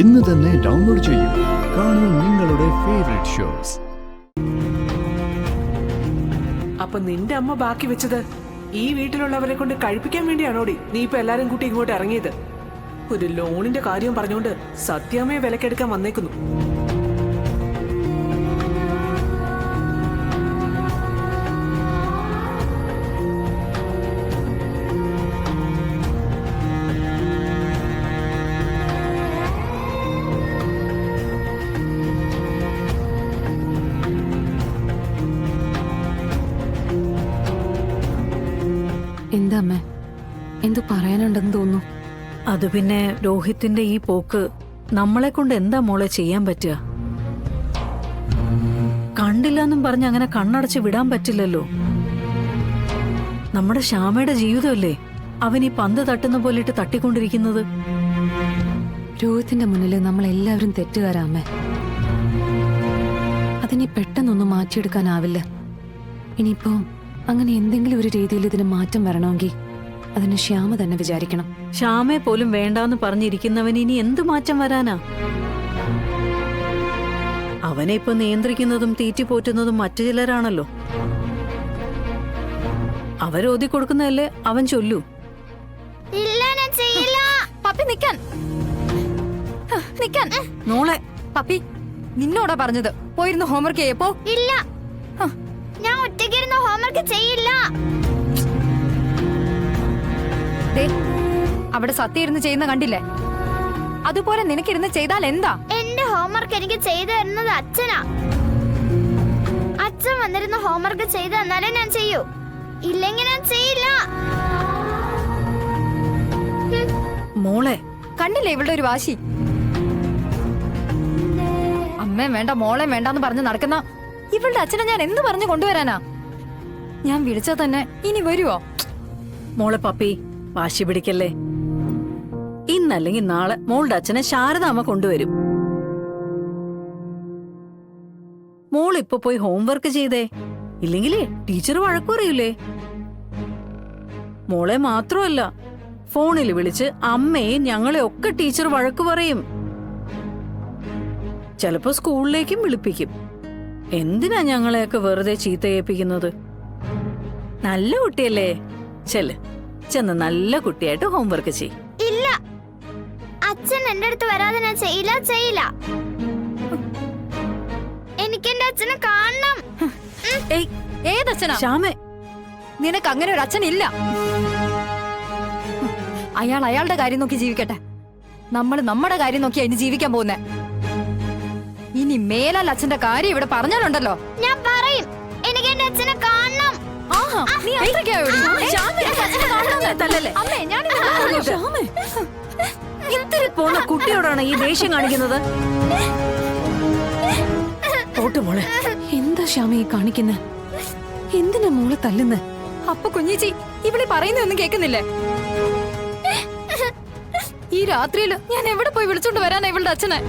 ഇന്ന് തന്നെ ഡൗൺലോഡ് ചെയ്യൂ. കാണൂ നിങ്ങളുടെ ഫേവറേറ്റ് ഷോസ്. അപ്പൊ നിന്റെ അമ്മ ബാക്കി വെച്ചത് ഈ വീട്ടിലുള്ളവരെ കൊണ്ട് കഴിപ്പിക്കാൻ വേണ്ടിയാണോടി നീ ഇപ്പൊ എല്ലാരും കൂട്ടി ഇങ്ങോട്ട് ഇറങ്ങിയത്? ഒരു ലോണിന്റെ കാര്യം പറഞ്ഞുകൊണ്ട് സത്യമേ വിലക്കെടുക്കാൻ വന്നേക്കുന്നു. എന്താ അമ്മ, എന്തു പറയാനുണ്ടെന്ന് തോന്നുന്നു. അത് പിന്നെ രോഹിത്തിന്റെ ഈ പോക്ക് നമ്മളെ കൊണ്ട് എന്താ മോളെ ചെയ്യാൻ പറ്റുക? കണ്ടില്ലെന്നും പറഞ്ഞ് അങ്ങനെ കണ്ണടച്ച് വിടാൻ പറ്റില്ലല്ലോ. നമ്മുടെ ശ്യാമയുടെ ജീവിതമല്ലേ അവൻ ഈ പന്ത് തട്ടുന്ന പോലെയിട്ട് തട്ടിക്കൊണ്ടിരിക്കുന്നത്. രോഹിത്തിന്റെ മുന്നിൽ നമ്മളെല്ലാവരും തെറ്റുകാരാ അമ്മ. അതിനി പെട്ടെന്നൊന്നും മാറ്റിയെടുക്കാനാവില്ല. ഇനിയിപ്പോ അങ്ങനെ എന്തെങ്കിലും ഒരു രീതിയിൽ ഇതിന് മാറ്റം വരണമെങ്കിൽ അതിന് ശ്യാമ തന്നെ വിചാരിക്കണം. ശ്യാമയെ പോലും വേണ്ടാന്ന് പറഞ്ഞിരിക്കുന്നവൻ ഇനി എന്ത് മാറ്റം വരാനാ? അവനെ ഇപ്പൊ നിയന്ത്രിക്കുന്നതും തീറ്റിപ്പോറ്റുന്നതും മറ്റു ചിലരാണല്ലോ. അവരോതി കൊടുക്കുന്നതല്ലേ അവൻ ചൊല്ലൂ. നോളെ പപ്പി, നിന്നോടാ പറഞ്ഞത് പോയിരുന്നു ഹോംവർക്ക് ചെയ്യപ്പോ? ഇല്ല, ഞാൻ ഒറ്റയ്ക്കിരുന്ന് ഹോംവർക്ക് ചെയ്യില്ല. അവിടെ സത്യം ഇരുന്ന് ചെയ്യുന്ന കണ്ടില്ലേ? അതുപോലെ നിനക്കിരുന്ന് ചെയ്താൽ എന്താ? എന്റെ ഹോംവർക്ക് എനിക്ക് ചെയ്തു തരുന്നത് അച്ഛനാ. അച്ഛൻ വന്നിരുന്ന് ഹോംവർക്ക് ചെയ്ത് തന്നാലേ ഞാൻ ചെയ്യൂ, ഇല്ലെങ്കിൽ ഞാൻ ചെയ്യില്ല. മോളെ കണ്ടില്ലേ ഇവളുടെ ഒരു വാശി? അമ്മയും വേണ്ട മോളെ വേണ്ടാന്ന് പറഞ്ഞ് നടക്കുന്ന ഇവളുടെ അച്ഛനെ ഞാൻ എന്ത് പറഞ്ഞു കൊണ്ടുവരാനാ? ഞാൻ വിളിച്ചാ തന്നെ ഇനി വരുവോ? മോളെ പപ്പി, വാശി പിടിക്കല്ലേ. ഇന്നല്ലെങ്കിൽ നാളെ മോളുടെ അച്ഛനെ ശാരദാമ്മ കൊണ്ടുവരും. മോളിപ്പൊ പോയി ഹോംവർക്ക് ചെയ്തേ, ഇല്ലെങ്കിലേ ടീച്ചർ വഴക്കു പറയൂലേ. മോളെ മാത്രമല്ല, ഫോണിൽ വിളിച്ച് അമ്മയെ ഞങ്ങളെ ഒക്കെ ടീച്ചർ വഴക്കു പറയും. ചിലപ്പോ സ്കൂളിലേക്കും വിളിപ്പിക്കും. എന്തിനാ ഞങ്ങളെയൊക്കെ വെറുതെ ചീത്തയേൽപ്പിക്കുന്നത്? നല്ല കുട്ടിയല്ലേ, ചെന്ന് നല്ല കുട്ടിയായിട്ട് ഹോംവർക്ക് ചെയ്യും. ഇല്ല, അച്ഛൻ എന്റെ അടുത്ത് വരാതെ ഞാൻ ചെയ്യില്ല. എനിക്ക് എന്റെ അച്ഛനെ കാണണം. ഏതച്ഛനാ? ശ്യാമേ, നിനക്ക് അങ്ങനെ ഒരു അച്ഛൻ ഇല്ല. അയാൾ അയാളുടെ കാര്യം നോക്കി ജീവിക്കട്ടെ, നമ്മൾ നമ്മുടെ കാര്യം നോക്കി അതിന് ജീവിക്കാൻ പോകുന്നേ. ഇനി മേലാൽ അച്ഛന്റെ കാര്യം ഇവിടെ പറഞ്ഞാലുണ്ടല്ലോ ഞാൻ പറയും. എനിക്ക് എന്റെ അച്ഛനെ കാണണം. നീ അത്രയ്ക്കായോടി? ഇത്തിരി പോന്ന കുട്ടിയോടാണ് ഈ ദേഷ്യം കാണിക്കുന്നത്. മോളെ, എന്താ ശ്യാമ ഈ കാണിക്കുന്നെ? എന്തിനാ മോളെ തല്ലുന്നെ? അപ്പൊ കുഞ്ഞിച്ചി ഇവളി പറയുന്നൊന്നും കേൾക്കുന്നില്ലേ? ഈ രാത്രിയില് ഞാൻ എവിടെ പോയി വിളിച്ചോണ്ട് വരാനാ ഇവളുടെ അച്ഛനെ?